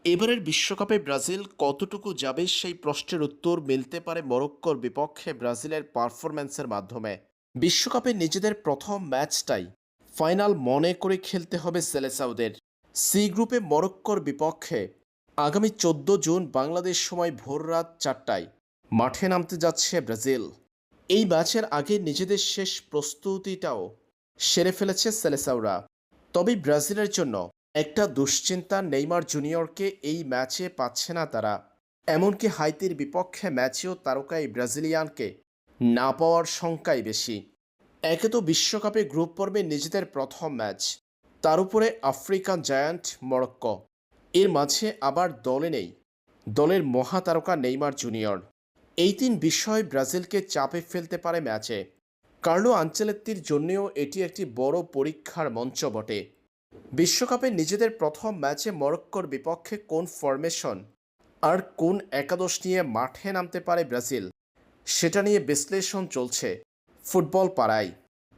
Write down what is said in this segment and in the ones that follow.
এবারের বিশ্বকাপে ব্রাজিল কতটুকু যাবে সেই প্রশ্নের উত্তর মিলতে পারে মরক্কোর বিপক্ষে ব্রাজিলের পারফরম্যান্সের মাধ্যমে। বিশ্বকাপে নিজেদের প্রথম ম্যাচটাই ফাইনাল মনে করে খেলতে হবে সেলেসাউদের। সি গ্রুপে মরক্কোর বিপক্ষে আগামী 14 জুন বাংলাদেশ সময় ভোররাত 4টায় মাঠে নামতে যাচ্ছে ব্রাজিল। এই ম্যাচের আগে নিজেদের শেষ প্রস্তুতিটাও সেরে ফেলেছে সেলেসাউরা। তবে ব্রাজিলের জন্য একটা দুশ্চিন্তা, নেইমার জুনিয়রকে এই ম্যাচে পাচ্ছে না তারা। এমনকি হাইতির বিপক্ষে ম্যাচেও তারকা এই ব্রাজিলিয়ানকে না পাওয়ার শঙ্কাই বেশি। একে তো বিশ্বকাপে গ্রুপ পর্বে নিজেদের প্রথম ম্যাচ, তার উপরে আফ্রিকান জায়ান্ট মরক্কো, এর মাঝে আবার দলে নেই দলের মহাতারকা নেইমার জুনিয়র। এই তিন বিষয় ব্রাজিলকে চাপে ফেলতে পারে ম্যাচে। কার্লো আনচেলত্তির জন্যও এটি একটি বড় পরীক্ষার মঞ্চ বটে। বিশ্বকাপে নিজেদের প্রথম ম্যাচে মরক্কোর বিপক্ষে কোন ফরমেশন আর কোন একাদশ নিয়ে মাঠে নামতে পারে ব্রাজিল, সেটা নিয়ে বিশ্লেষণ চলছে ফুটবল পাড়ায়।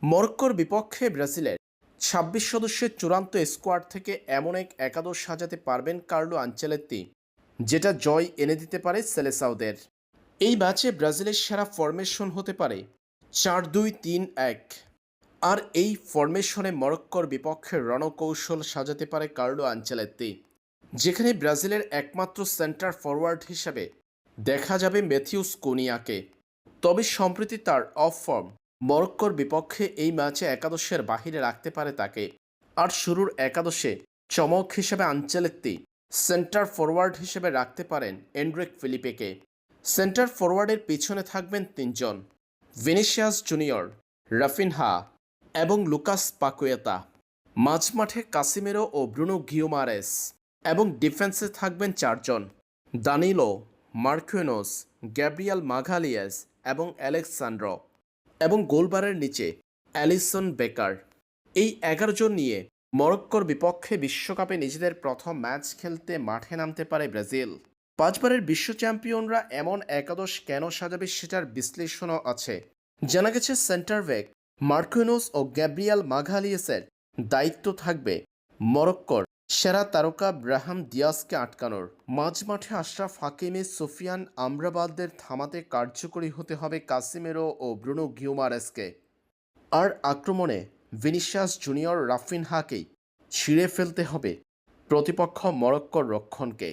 মরক্কোর বিপক্ষে ব্রাজিলের ২৬ সদস্যের চূড়ান্ত স্কোয়াড থেকে এমন এক একাদশ সাজাতে পারবেন কার্লো আনচেলত্তি, যেটা জয় এনে দিতে পারে সেলেসাউদের। এই ম্যাচে ব্রাজিলের সেরা ফরমেশন হতে পারে ৪-২-৩-১। আর এই ফরমেশনে মরক্কোর বিপক্ষে রণকৌশল সাজাতে পারে কার্লো আনচেলত্তি, যেখানে ব্রাজিলের একমাত্র সেন্টার ফরওয়ার্ড হিসেবে দেখা যাবে ম্যাথিউস কুনিয়াকে। তবে সম্প্রতি তার অফ ফর্ম মরক্কোর বিপক্ষে এই ম্যাচে একাদশের বাহিরে রাখতে পারে তাকে। আর শুরুর একাদশে চমক হিসেবে আনচেলত্তি সেন্টার ফরওয়ার্ড হিসেবে রাখতে পারেন এন্ড্রিক ফিলিপেকে। সেন্টার ফরওয়ার্ডের পিছনে থাকবেন তিনজন: ভিনিসিয়াস জুনিয়র, রাফিনহা এবং লুকাস পাকুয়েতা। মাঝমাঠে কাসিমেরো ও ব্রুনো গিওমারেস। এবং ডিফেন্সে থাকবেন চারজন: দানিলো, মার্কুইনোস, গ্যাব্রিয়াল মাঘালিয়াস এবং অ্যালেক্সান্ড্রো। এবং গোলবারের নিচে অ্যালিসন বেকার। এই 11 জন নিয়ে মরক্কোর বিপক্ষে বিশ্বকাপে নিজেদের প্রথম ম্যাচ খেলতে মাঠে নামতে পারে ব্রাজিল। 5বারের বিশ্ব চ্যাম্পিয়নরা এমন একাদশ কেন সাজাবে সেটার বিশ্লেষণও আছে। জানা গেছে সেন্টার ব্যাক মার্কুইনোস ও গ্যাব্রিয়াল মাঘালিয়াসের দায়িত্ব থাকবে মরক্কোর সেরা তারকা ব্রাহাম দিয়াসকে আটকানোর। মাঝমাঠে আশরাফ হাকিমি, সুফিয়ান আমরাবাতদের থামাতে কার্যকরী হতে হবে কাসিমেরো ও ব্রুনো গিওমারেসকে। আর আক্রমণে ভিনিসিয়াস জুনিয়র, রাফিনহাকেই ছিঁড়ে ফেলতে হবে প্রতিপক্ষ মরক্কোর রক্ষণকে।